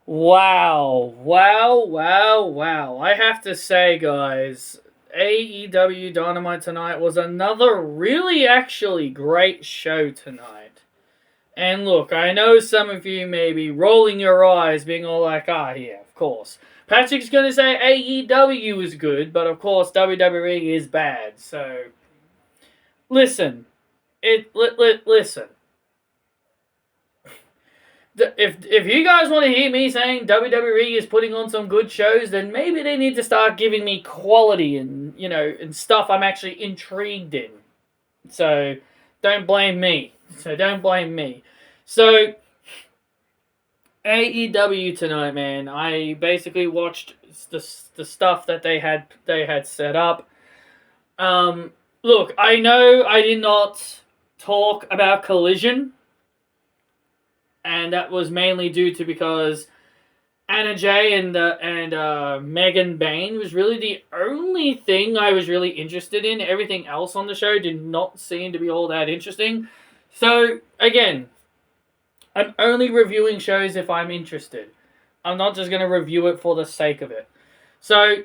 Wow. I have to say, guys, AEW Dynamite tonight was another really actually great show tonight. And look, I know some of you may be rolling your eyes, being all like, yeah, of course. Patrick's going to say AEW is good, but of course WWE is bad. So, listen. Listen. If you guys want to hear me saying WWE is putting on some good shows, then maybe they need to start giving me quality and stuff I'm actually intrigued in. So don't blame me. So AEW tonight, man. I basically watched the stuff that they had set up. Look, I know I did not talk about Collision. And that was mainly due to because Anna Jay and Megan Bain was really the only thing I was really interested in. Everything else on the show did not seem to be all that interesting. So, again, I'm only reviewing shows if I'm interested. I'm not just going to review it for the sake of it. So,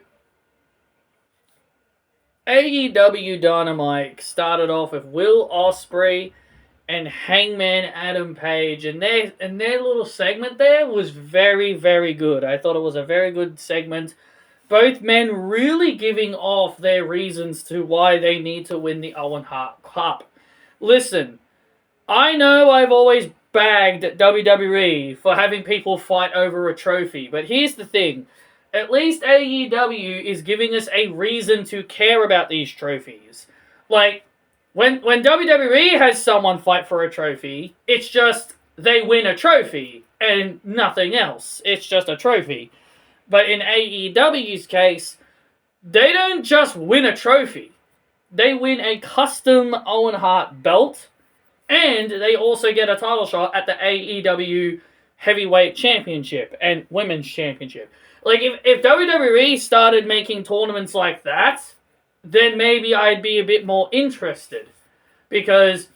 AEW Dynamite started off with Will Ospreay and Hangman Adam Page, and their little segment there was very, very good. I thought it was a very good segment. Both men really giving off their reasons to why they need to win the Owen Hart Cup. Listen, I know I've always bagged at WWE for having people fight over a trophy, but here's the thing. At least AEW is giving us a reason to care about these trophies. Like, When WWE has someone fight for a trophy, it's just they win a trophy and nothing else. It's just a trophy. But in AEW's case, they don't just win a trophy. They win a custom Owen Hart belt, and they also get a title shot at the AEW Heavyweight Championship and Women's Championship. Like, if WWE started making tournaments like that, then maybe I'd be a bit more interested. Because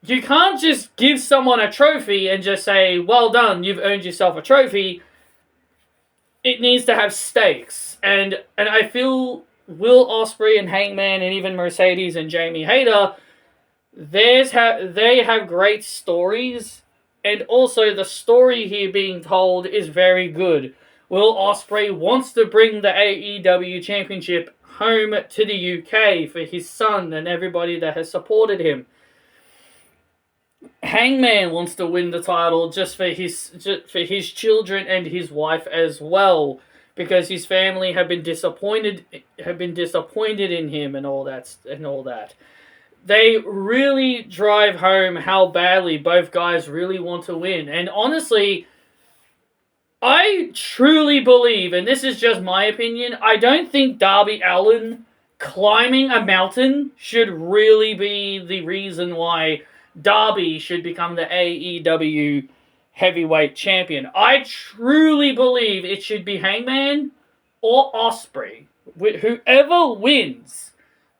you can't just give someone a trophy and just say, well done, you've earned yourself a trophy. It needs to have stakes. And I feel Will Ospreay and Hangman and even Mercedes and Jamie Hayter, they have great stories. And also the story here being told is very good. Will Ospreay wants to bring the AEW Championship home to the UK for his son and everybody that has supported him. Hangman wants to win the title just for his children and his wife as well, because his family have been disappointed in him and all that. They really drive home how badly both guys really want to win. And honestly, I truly believe, and this is just my opinion, I don't think Darby Allin climbing a mountain should really be the reason why Darby should become the AEW Heavyweight Champion. I truly believe it should be Hangman or Ospreay. Whoever wins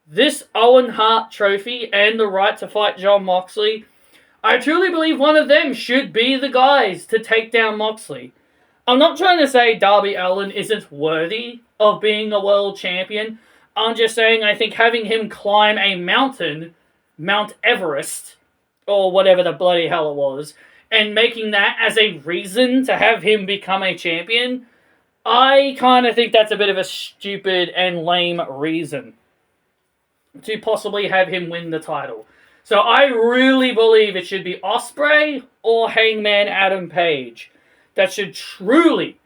this Owen Hart trophy and the right to fight Jon Moxley, I truly believe one of them should be the guys to take down Moxley. I'm not trying to say Darby Allin isn't worthy of being a world champion. I'm just saying I think having him climb a mountain, Mount Everest, or whatever the bloody hell it was, and making that as a reason to have him become a champion, I kind of think that's a bit of a stupid and lame reason to possibly have him win the title. So I really believe it should be Ospreay or Hangman Adam Page that should truly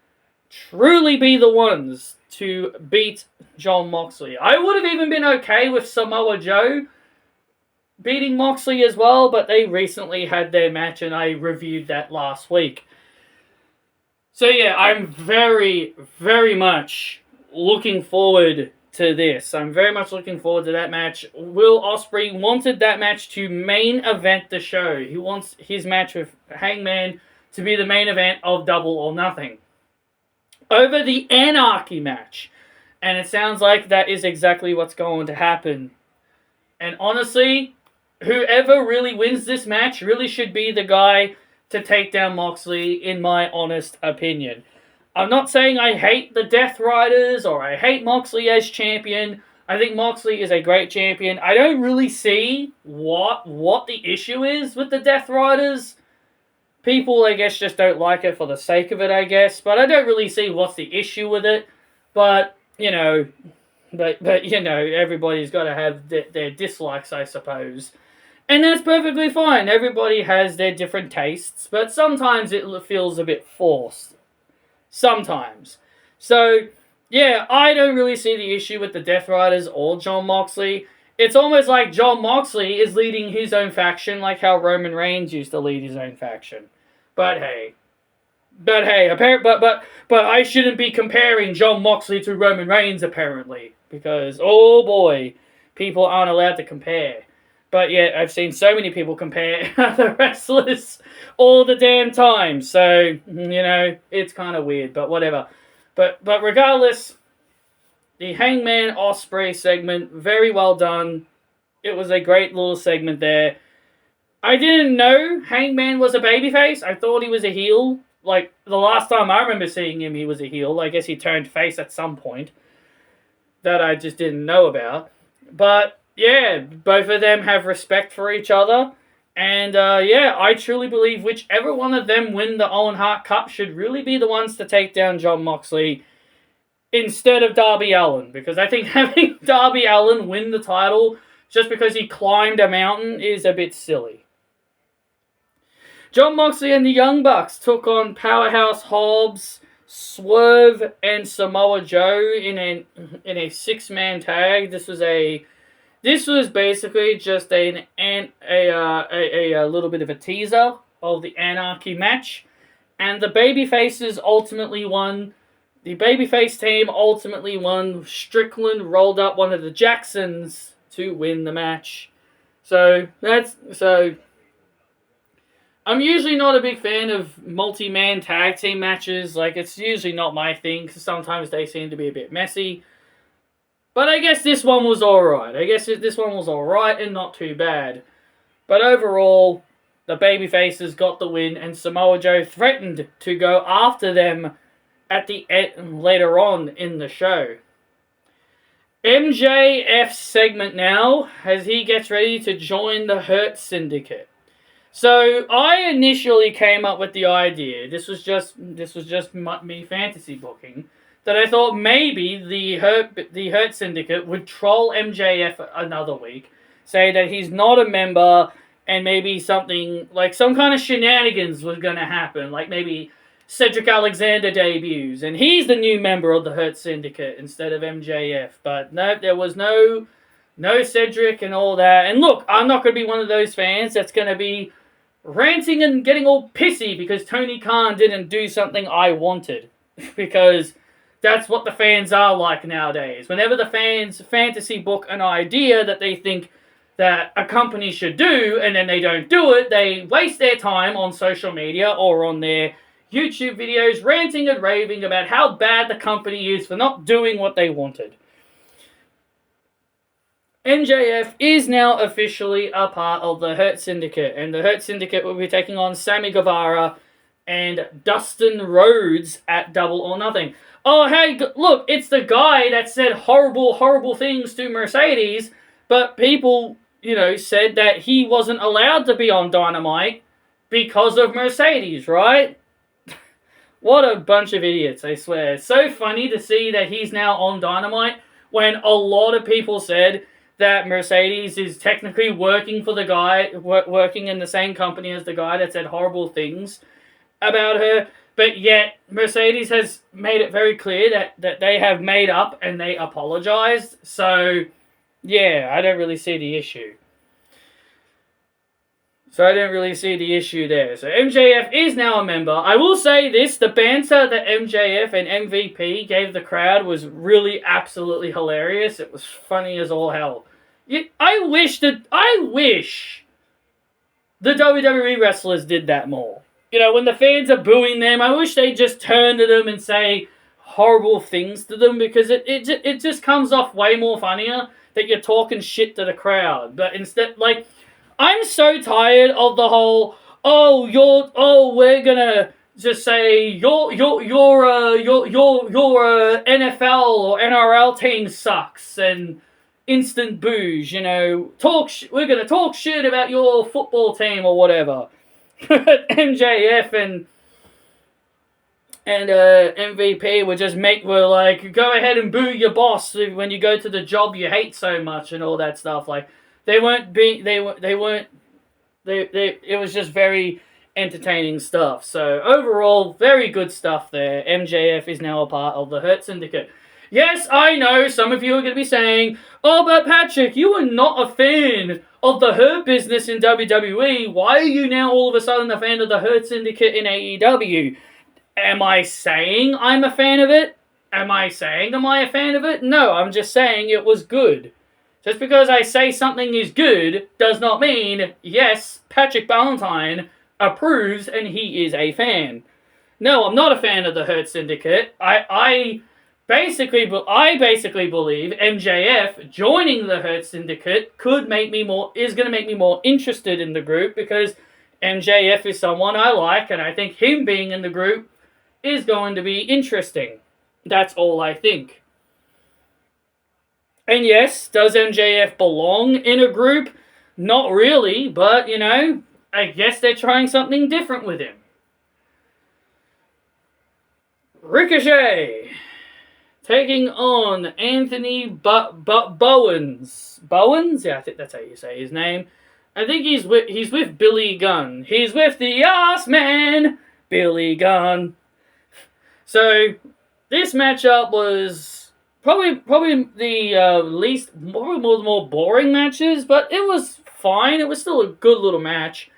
be the ones to beat Jon Moxley. I would have even been okay with Samoa Joe beating Moxley as well, but they recently had their match and I reviewed that last week. So yeah, I'm very, very much looking forward to this. I'm very much looking forward to that match. Will Ospreay wanted that match to main event the show. He wants his match with Hangman to be the main event of Double or Nothing over the Anarchy match. And it sounds like that is exactly what's going to happen. And honestly, whoever really wins this match really should be the guy to take down Moxley, in my honest opinion. I'm not saying I hate the Death Riders or I hate Moxley as champion. I think Moxley is a great champion. I don't really see what the issue is with the Death Riders. People, I guess, just don't like it for the sake of it, I guess. But I don't really see what's the issue with it. But, everybody's got to have their dislikes, I suppose. And that's perfectly fine. Everybody has their different tastes. But sometimes it feels a bit forced. Sometimes. So, yeah, I don't really see the issue with the Death Riders or Jon Moxley. It's almost like Jon Moxley is leading his own faction like how Roman Reigns used to lead his own faction. But hey, but I shouldn't be comparing Jon Moxley to Roman Reigns apparently, because oh boy, people aren't allowed to compare. But yet I've seen so many people compare the wrestlers all the damn time. So it's kind of weird, but whatever. But regardless, the Hangman Ospreay segment, very well done. It was a great little segment there. I didn't know Hangman was a babyface. I thought he was a heel. Like, the last time I remember seeing him, he was a heel. I guess he turned face at some point that I just didn't know about. But, yeah, both of them have respect for each other. And, I truly believe whichever one of them win the Owen Hart Cup should really be the ones to take down Jon Moxley instead of Darby Allin. Because I think having Darby Allin win the title just because he climbed a mountain is a bit silly. Jon Moxley and the Young Bucks took on Powerhouse Hobbs, Swerve, and Samoa Joe in a 6-man tag. This was basically just a little bit of a teaser of the Anarchy match, and the babyfaces ultimately won. The babyface team ultimately won. Strickland rolled up one of the Jacksons to win the match. So I'm usually not a big fan of multi-man tag team matches. Like, it's usually not my thing, because sometimes they seem to be a bit messy. But I guess this one was alright. And not too bad. But overall, the babyfaces got the win, and Samoa Joe threatened to go after them at the end, later on in the show. MJF's segment now, as he gets ready to join the Hurt Syndicate. So I initially came up with the idea. This was just me fantasy booking, that I thought maybe the Hurt Syndicate would troll MJF another week, say that he's not a member, and maybe something like some kind of shenanigans was going to happen, like maybe Cedric Alexander debuts and he's the new member of the Hurt Syndicate instead of MJF. But no, there was no Cedric and all that. And look, I'm not going to be one of those fans that's going to be ranting and getting all pissy because Tony Khan didn't do something I wanted. Because that's what the fans are like nowadays. Whenever the fans fantasy book an idea that they think that a company should do, and then they don't do it, they waste their time on social media or on their YouTube videos ranting and raving about how bad the company is for not doing what they wanted. MJF is now officially a part of the Hurt Syndicate, and the Hurt Syndicate will be taking on Sammy Guevara and Dustin Rhodes at Double or Nothing. Oh, hey, look, it's the guy that said horrible, horrible things to Mercedes, but people, said that he wasn't allowed to be on Dynamite because of Mercedes, right? What a bunch of idiots, I swear. It's so funny to see that he's now on Dynamite when a lot of people said that Mercedes is technically working for the guy, working in the same company as the guy that said horrible things about her. But yet, Mercedes has made it very clear that they have made up and they apologized. So, yeah, I don't really see the issue. So MJF is now a member. I will say this, the banter that MJF and MVP gave the crowd was really absolutely hilarious. It was funny as all hell. I wish the WWE wrestlers did that more. When the fans are booing them, I wish they just turn to them and say horrible things to them, because it just comes off way more funnier that you're talking shit to the crowd. But instead, I'm so tired of the whole, we're gonna just say your NFL or NRL team sucks and instant booze. We're gonna talk shit about your football team or whatever. MJF and MVP were like, go ahead and boo your boss when you go to the job you hate so much and all that stuff. Like they weren't. It was just very entertaining stuff. So overall, very good stuff there. MJF is now a part of the Hurt Syndicate. Yes, I know some of you are going to be saying, oh, but Patrick, you were not a fan of the Hurt Business in WWE. Why are you now all of a sudden a fan of the Hurt Syndicate in AEW? Am I saying I'm a fan of it? Am I a fan of it? No, I'm just saying it was good. Just because I say something is good does not mean, yes, Patrick Ballantyne approves and he is a fan. No, I'm not a fan of the Hurt Syndicate. I basically believe MJF joining the Hurt Syndicate is going to make me more interested in the group because MJF is someone I like and I think him being in the group is going to be interesting. That's all I think. And yes, does MJF belong in a group? Not really, but, I guess they're trying something different with him. Ricochet taking on Anthony Bowens. Bowens? Yeah, I think that's how you say his name. I think he's with Billy Gunn. He's with the Ass Man, Billy Gunn. So, this matchup was probably one of the more boring matches, but it was fine. It was still a good little match.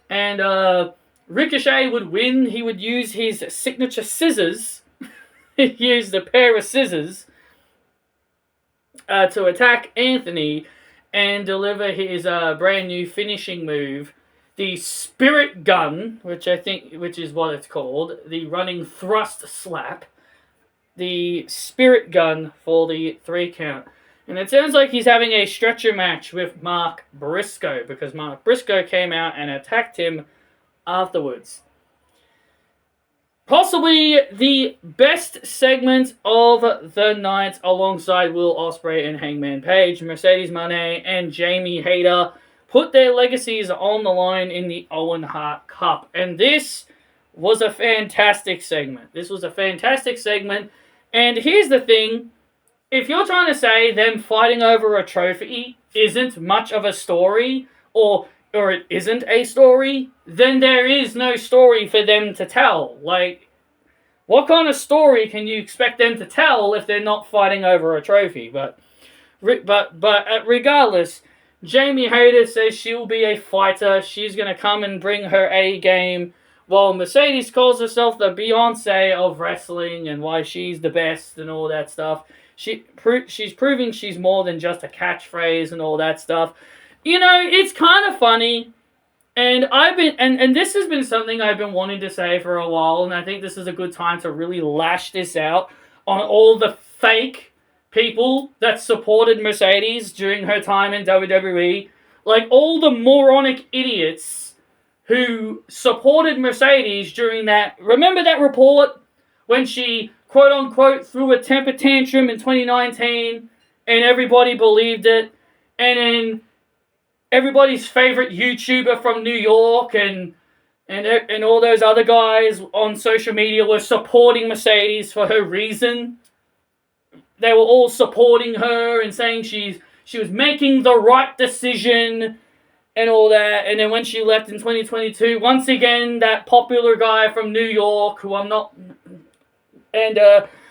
And Ricochet would win. He would use his signature scissors. He used a pair of scissors to attack Anthony and deliver his brand new finishing move, the Spirit Gun, which is what it's called, the running thrust slap. The Spirit Gun for the 3 count. And it sounds like he's having a stretcher match with Mark Briscoe because Mark Briscoe came out and attacked him afterwards. Possibly the best segment of the night alongside Will Ospreay and Hangman Page. Mercedes Moné and Jamie Hayter put their legacies on the line in the Owen Hart Cup. And this was a fantastic segment. And here's the thing. If you're trying to say them fighting over a trophy isn't much of a story, or it isn't a story, then there is no story for them to tell. Like, what kind of story can you expect them to tell if they're not fighting over a trophy? But regardless, Jamie Hayter says she'll be a fighter. She's going to come and bring her A game. While Mercedes calls herself the Beyonce of wrestling and why she's the best and all that stuff. She's proving she's more than just a catchphrase and all that stuff. It's kind of funny. And and this has been something I've been wanting to say for a while, and I think this is a good time to really lash this out on all the fake people that supported Mercedes during her time in WWE. Like all the moronic idiots who supported Mercedes during that. Remember that report when she, quote-unquote, threw a temper tantrum in 2019 and everybody believed it? And then everybody's favorite YouTuber from New York and all those other guys on social media were supporting Mercedes for her reason. They were all supporting her and saying she was making the right decision and all that. And then when she left in 2022, once again, that popular guy from New York, who I'm not... And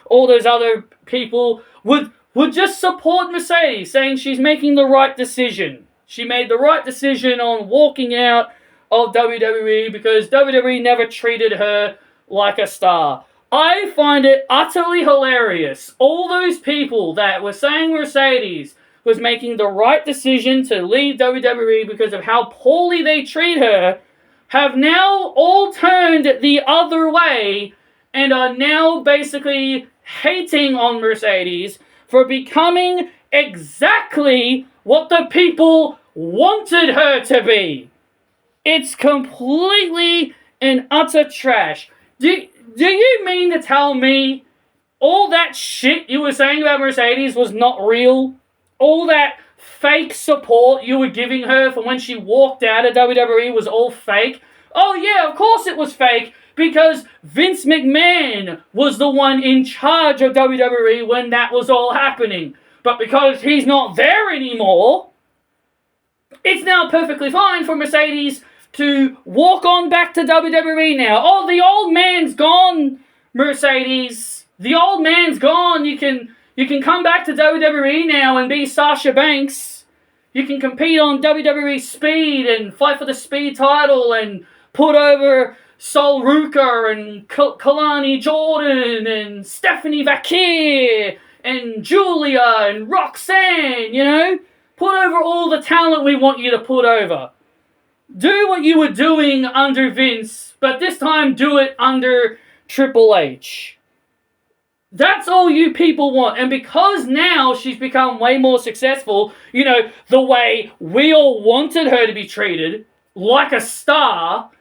all those other people would just support Mercedes, saying she's making the right decision. She made the right decision on walking out of WWE because WWE never treated her like a star. I find it utterly hilarious. All those people that were saying Mercedes was making the right decision to leave WWE because of how poorly they treat her, have now all turned the other way and are now basically hating on Mercedes for becoming exactly what the people wanted her to be. It's completely and utter trash. Do you mean to tell me all that shit you were saying about Mercedes was not real? All that fake support you were giving her for when she walked out of WWE was all fake? Oh yeah, of course it was fake, because Vince McMahon was the one in charge of WWE when that was all happening. But because he's not there anymore, it's now perfectly fine for Mercedes to walk on back to WWE now. Oh, the old man's gone, Mercedes. The old man's gone. You can come back to WWE now and be Sasha Banks. You can compete on WWE Speed and fight for the Speed title and put over Sol Ruka and Kalani Jordan and Stephanie Vakir and Julia and Roxanne, you know? Put over all the talent we want you to put over. Do what you were doing under Vince, but this time do it under Triple H. That's all you people want. And because now she's become way more successful, you know, the way we all wanted her to be treated, like a star,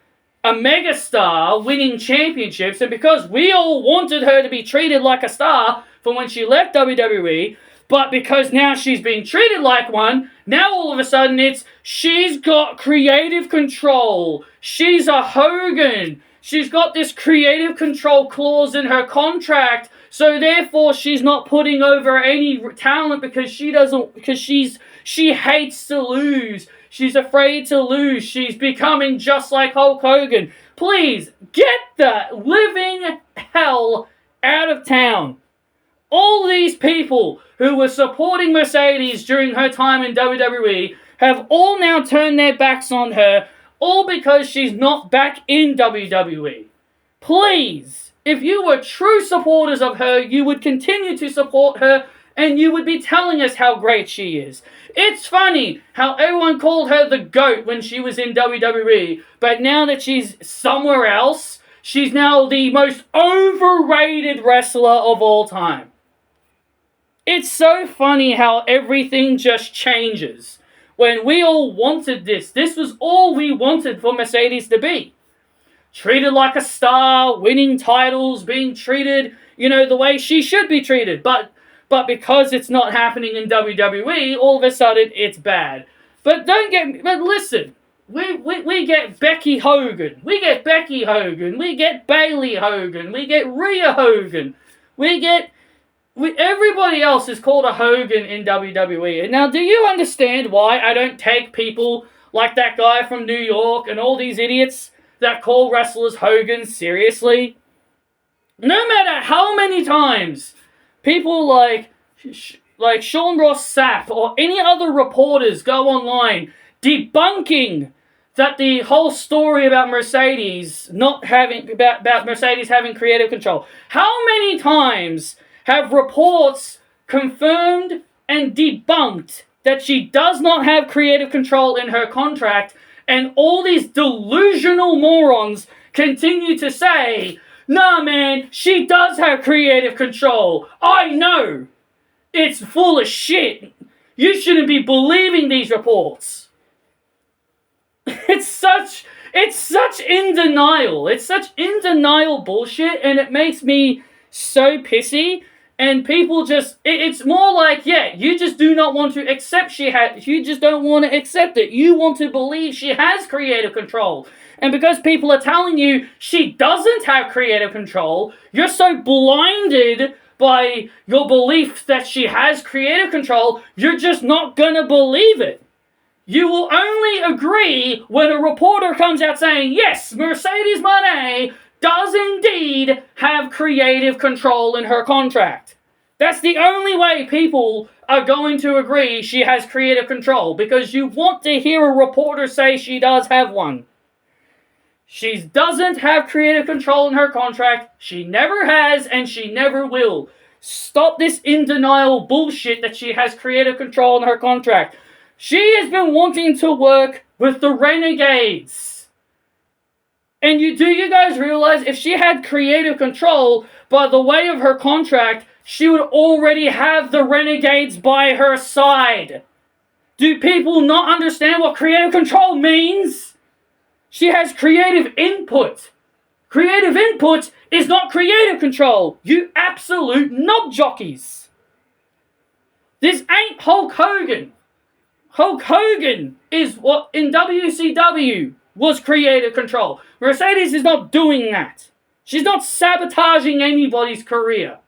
a mega star, winning championships, and because we all wanted her to be treated like a star from when she left WWE, but because now she's being treated like one, now all of a sudden she's got creative control. She's a Hogan. She's got this creative control clause in her contract, so therefore she's not putting over any talent because she hates to lose. She's afraid to lose. She's becoming just like Hulk Hogan. Please, get the living hell out of town. All these people who were supporting Mercedes during her time in WWE have all now turned their backs on her, all because she's not back in WWE. Please, if you were true supporters of her, you would continue to support her and you would be telling us how great she is. It's funny how everyone called her the GOAT when she was in WWE, but now that she's somewhere else, she's now the most overrated wrestler of all time. It's so funny how everything just changes. When we all wanted this was all we wanted for Mercedes to be. Treated like a star, winning titles, being treated, you know, the way she should be treated. But because it's not happening in WWE, all of a sudden it's bad. But listen, we get Becky Hogan. We get Becky Hogan. We get Bayley Hogan. We get Rhea Hogan. Everybody else is called a Hogan in WWE. And now, do you understand why I don't take people like that guy from New York and all these idiots that call wrestlers Hogan seriously? No matter how many times people like Sean Ross Sapp or any other reporters go online debunking that the whole story about Mercedes about Mercedes having creative control. How many times have reports confirmed and debunked that she does not have creative control in her contract, and all these delusional morons continue to say, nah man, she does have creative control. I know. It's full of shit. You shouldn't be believing these reports. It's such in denial. It's such in denial bullshit, and it makes me so pissy. And people it's more like, yeah, you just do not want to accept you just don't want to accept it. You want to believe she has creative control. And because people are telling you she doesn't have creative control, you're so blinded by your belief that she has creative control, you're just not gonna believe it. You will only agree when a reporter comes out saying, yes, Mercedes Moné does indeed have creative control in her contract. That's the only way people are going to agree she has creative control, because you want to hear a reporter say she does have one. She doesn't have creative control in her contract. She never has, and she never will. Stop this in denial bullshit that she has creative control in her contract. She has been wanting to work with the Renegades. And do you guys realize if she had creative control by the way of her contract, she would already have the Renegades by her side? Do people not understand what creative control means? She has creative input. Creative input is not creative control, you absolute knob jockeys. This ain't Hulk Hogan. Hulk Hogan is what in WCW was creative control. Mercedes is not doing that. She's not sabotaging anybody's career.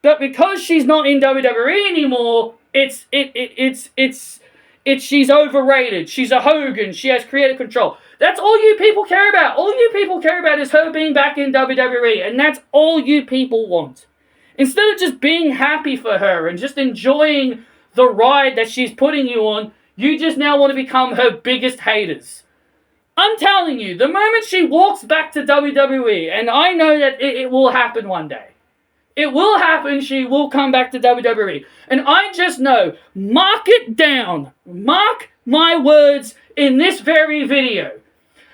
But because she's not in WWE anymore, she's overrated. She's a Hogan. She has creative control. That's all you people care about. All you people care about is her being back in WWE, and that's all you people want. Instead of just being happy for her and just enjoying the ride that she's putting you on, you just now want to become her biggest haters. I'm telling you, the moment she walks back to WWE, and I know that it will happen one day. It will happen, she will come back to WWE. And I just know, mark it down, mark my words in this very video.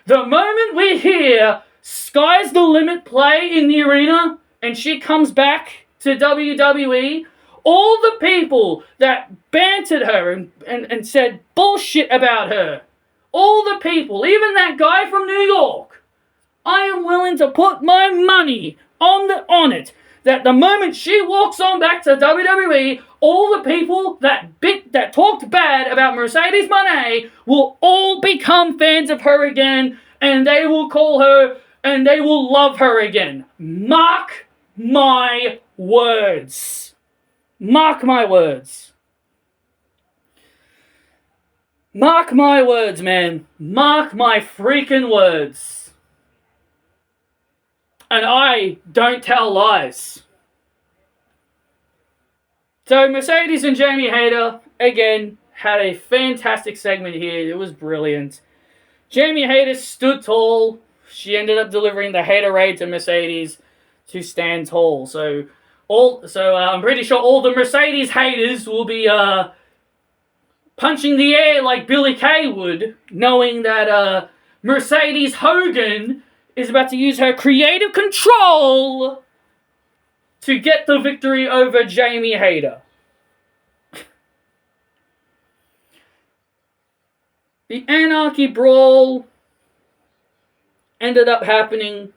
The moment we hear Sky's the Limit play in the arena, and she comes back to WWE, all the people that bantered her and said bullshit about her, all the people, even that guy from New York, I am willing to put my money on it, that the moment she walks on back to WWE, all the people that talked bad about Mercedes Moné will all become fans of her again, and they will call her, and they will love her again. Mark my words. Mark my words. Mark my words, man. Mark my freaking words. And I don't tell lies. So Mercedes and Jamie Hayter, again, had a fantastic segment here. It was brilliant. Jamie Hayter stood tall. She ended up delivering the Haterade to Mercedes to stand tall. So I'm pretty sure all the Mercedes haters will be punching the air like Billy Kay would, knowing that Mercedes Hogan is about to use her creative control to get the victory over Jamie Hayter. The Anarchy Brawl ended up happening.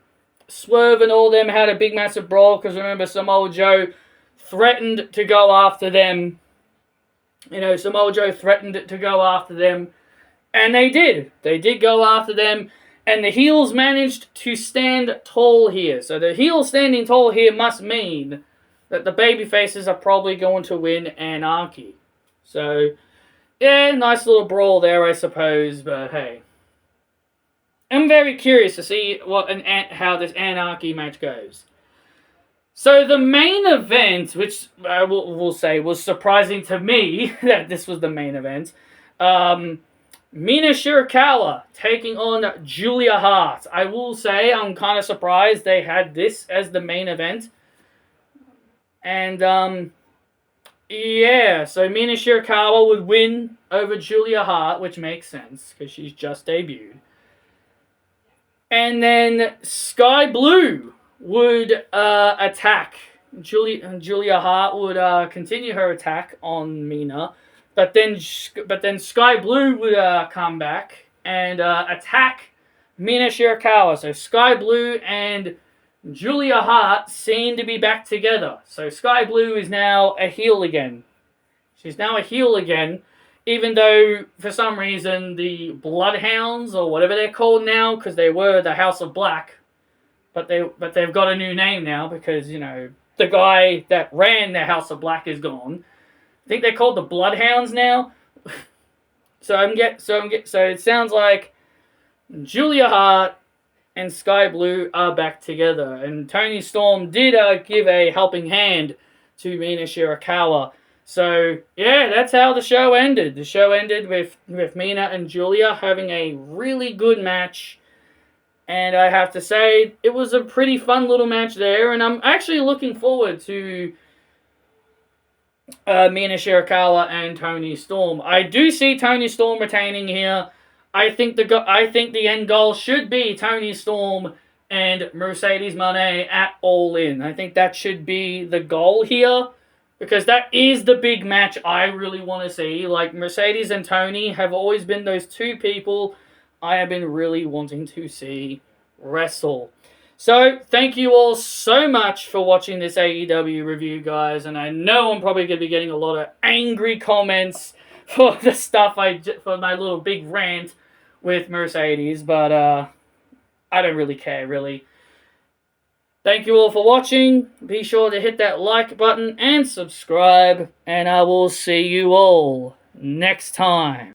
Swerve and all them had a big massive brawl because remember Samoa Joe threatened to go after them. Samoa Joe threatened to go after them. And they did. They did go after them. And the heels managed to stand tall here. So the heels standing tall here must mean that the babyfaces are probably going to win Anarchy. So, yeah, nice little brawl there, I suppose. But hey, I'm very curious to see how this Anarchy match goes. So the main event, which I will say was surprising to me that this was the main event, Mina Shirakawa taking on Julia Hart. I will say I'm kind of surprised they had this as the main event. And, yeah, so Mina Shirakawa would win over Julia Hart, which makes sense because she's just debuted. And then Sky Blue would attack. Julia Hart would continue her attack on Mina. But then Sky Blue would come back and attack Mina Shirakawa. So Sky Blue and Julia Hart seem to be back together. So Sky Blue is now a heel again. She's now a heel again, even though for some reason the Bloodhounds, or whatever they're called now, because they were the House of Black, but they've got a new name now because the guy that ran the House of Black is gone. I think they're called the Bloodhounds now. So it sounds like Julia Hart and Sky Blue are back together. And Toni Storm did give a helping hand to Mina Shirakawa. So, yeah, that's how the show ended. The show ended with Mina and Julia having a really good match. And I have to say, it was a pretty fun little match there. And I'm actually looking forward to Mina Shirakawa and Toni Storm. I do see Toni Storm retaining here. I think the end goal should be Toni Storm and Mercedes Moné at All In. I think that should be the goal here because that is the big match I really want to see. Like, Mercedes and Toni have always been those two people I have been really wanting to see wrestle. So, thank you all so much for watching this AEW review, guys. And I know I'm probably going to be getting a lot of angry comments for the stuff for my little big rant with Mercedes, but I don't really care, really. Thank you all for watching. Be sure to hit that like button and subscribe, and I will see you all next time.